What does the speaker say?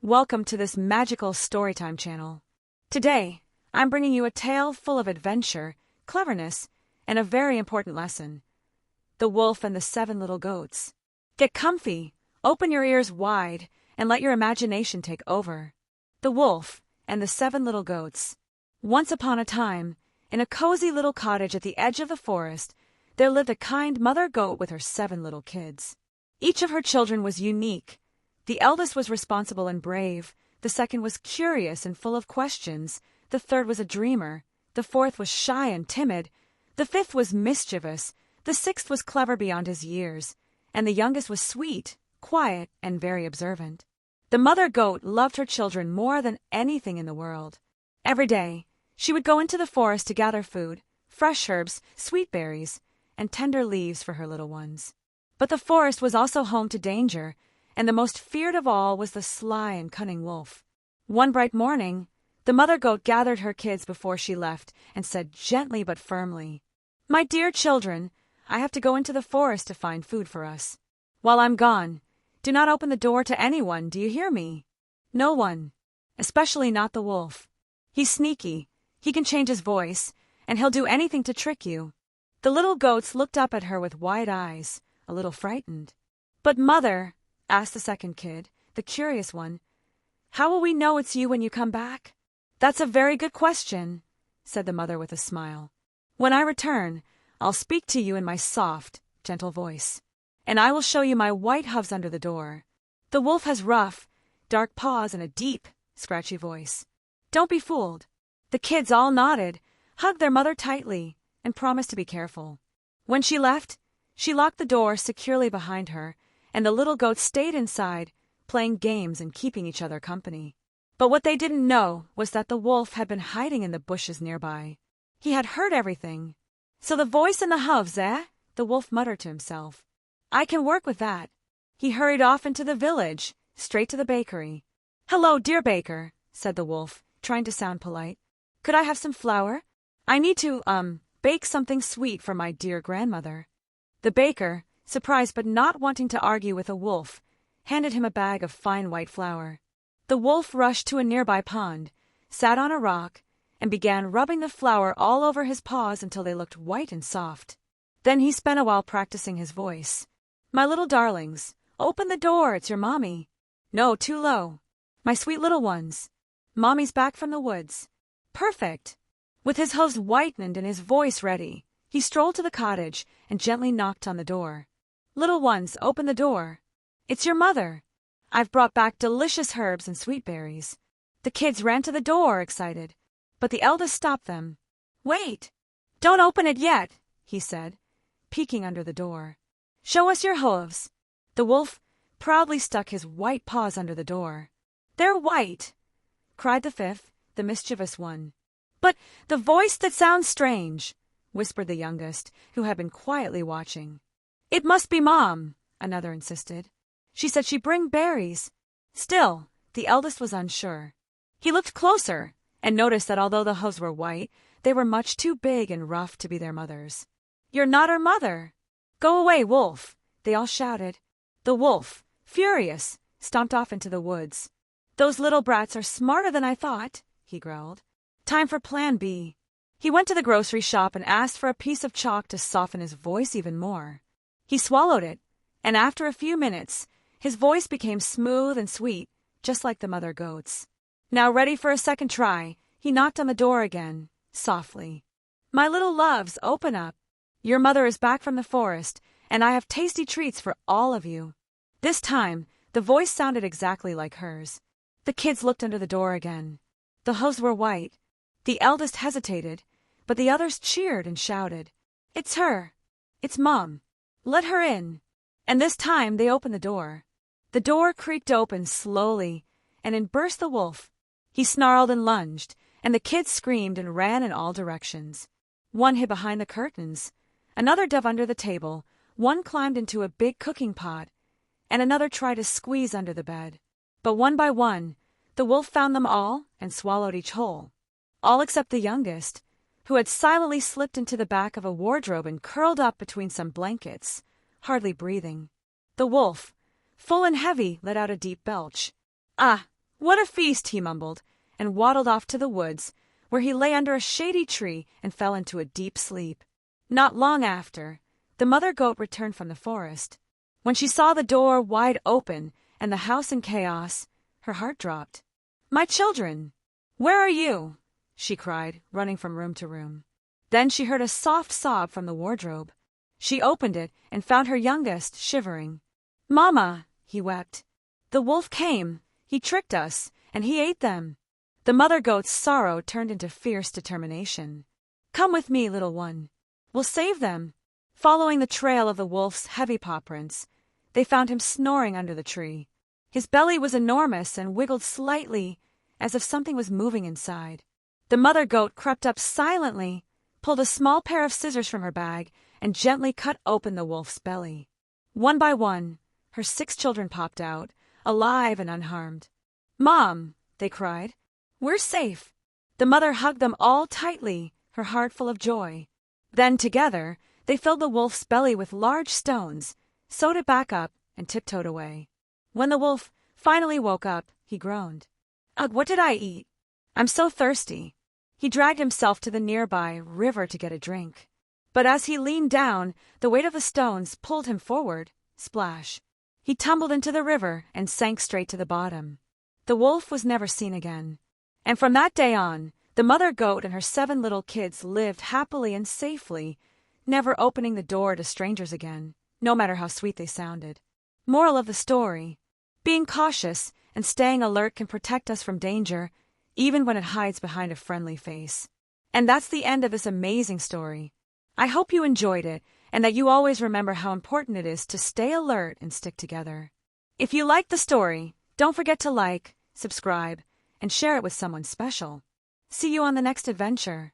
Welcome to this magical storytime channel. Today, I'm bringing you a tale full of adventure, cleverness, and a very important lesson. The Wolf and the 7 Little Goats. Get comfy, open your ears wide, and let your imagination take over. The Wolf and the 7 Little Goats. Once upon a time, in a cozy little cottage at the edge of the forest, there lived a kind mother goat with her 7 little kids. Each of her children was unique. The eldest was responsible and brave, the second was curious and full of questions, the third was a dreamer, the fourth was shy and timid, the fifth was mischievous, the sixth was clever beyond his years, and the youngest was sweet, quiet, and very observant. The mother goat loved her children more than anything in the world. Every day, she would go into the forest to gather food, fresh herbs, sweet berries, and tender leaves for her little ones. But the forest was also home to danger, and the most feared of all was the sly and cunning wolf. One bright morning, the mother goat gathered her kids before she left and said gently but firmly, "My dear children, I have to go into the forest to find food for us. While I'm gone, do not open the door to anyone, do you hear me? No one, especially not the wolf. He's sneaky, he can change his voice, and he'll do anything to trick you." The little goats looked up at her with wide eyes, a little frightened. "But mother," asked the second kid, the curious one, "how will we know it's you when you come back?" "That's a very good question," said the mother with a smile. "When I return, I'll speak to you in my soft, gentle voice, and I will show you my white hooves under the door. The wolf has rough, dark paws and a deep, scratchy voice. Don't be fooled." The kids all nodded, hugged their mother tightly, and promised to be careful. When she left, she locked the door securely behind her, and the little goats stayed inside, playing games and keeping each other company. But what they didn't know was that the wolf had been hiding in the bushes nearby. He had heard everything. "So the voice and the hooves, eh?" the wolf muttered to himself. "I can work with that." He hurried off into the village, straight to the bakery. "Hello, dear baker," said the wolf, trying to sound polite. "Could I have some flour? I need to, bake something sweet for my dear grandmother." The baker, surprised but not wanting to argue with a wolf, handed him a bag of fine white flour. The wolf rushed to a nearby pond, sat on a rock, and began rubbing the flour all over his paws until they looked white and soft. Then he spent a while practicing his voice. "My little darlings, open the door, it's your mommy." "No, too low." "My sweet little ones, mommy's back from the woods." Perfect! With his hooves whitened and his voice ready, he strolled to the cottage and gently knocked on the door. "Little ones, open the door. It's your mother. I've brought back delicious herbs and sweet berries." The kids ran to the door, excited, but the eldest stopped them. "Wait! Don't open it yet," he said, peeking under the door. "Show us your hooves." The wolf proudly stuck his white paws under the door. "They're white," cried the fifth, the mischievous one. "But the voice that sounds strange," whispered the youngest, who had been quietly watching. "It must be Mom," another insisted. "She said she'd bring berries." Still, the eldest was unsure. He looked closer and noticed that although the hooves were white, they were much too big and rough to be their mother's. "You're not her mother." "Go away, wolf," they all shouted. The wolf, furious, stomped off into the woods. "Those little brats are smarter than I thought," he growled. "Time for Plan B." He went to the grocery shop and asked for a piece of chalk to soften his voice even more. He swallowed it, and after a few minutes, his voice became smooth and sweet, just like the mother goat's. Now ready for a second try, he knocked on the door again, softly. "My little loves, open up. Your mother is back from the forest, and I have tasty treats for all of you." This time, the voice sounded exactly like hers. The kids looked under the door again. The hooves were white. The eldest hesitated, but the others cheered and shouted, "It's her! It's Mom! Let her in!" And this time they opened the door. The door creaked open slowly, and in burst the wolf. He snarled and lunged, and the kids screamed and ran in all directions. One hid behind the curtains, another dove under the table, one climbed into a big cooking pot, and another tried to squeeze under the bed. But one by one, the wolf found them all and swallowed each whole. All except the youngest, who had silently slipped into the back of a wardrobe and curled up between some blankets, hardly breathing. The wolf, full and heavy, let out a deep belch. "Ah, "What a feast," he mumbled, and waddled off to the woods, where he lay under a shady tree and fell into a deep sleep. Not long after, the mother goat returned from the forest. When she saw the door wide open and the house in chaos, her heart dropped. "My children, where are you?" she cried, running from room to room. Then she heard a soft sob from the wardrobe. She opened it and found her youngest shivering. "Mama," he wept. "The wolf came. He tricked us, and he ate them." The mother goat's sorrow turned into fierce determination. "Come with me, little one. We'll save them." Following the trail of the wolf's heavy paw prints, they found him snoring under the tree. His belly was enormous and wiggled slightly, as if something was moving inside. The mother goat crept up silently, pulled a small pair of scissors from her bag, and gently cut open the wolf's belly. One by one, her 6 children popped out, alive and unharmed. "Mom," they cried, "we're safe." The mother hugged them all tightly, her heart full of joy. Then, together, they filled the wolf's belly with large stones, sewed it back up, and tiptoed away. When the wolf finally woke up, he groaned. "Ugh, what did I eat? I'm so thirsty." He dragged himself to the nearby river to get a drink. But as he leaned down, the weight of the stones pulled him forward. Splash! He tumbled into the river and sank straight to the bottom. The wolf was never seen again. And from that day on, the mother goat and her 7 little kids lived happily and safely, never opening the door to strangers again, no matter how sweet they sounded. Moral of the story: being cautious and staying alert can protect us from danger, even when it hides behind a friendly face. And that's the end of this amazing story. I hope you enjoyed it, and that you always remember how important it is to stay alert and stick together. If you liked the story, don't forget to like, subscribe, and share it with someone special. See you on the next adventure.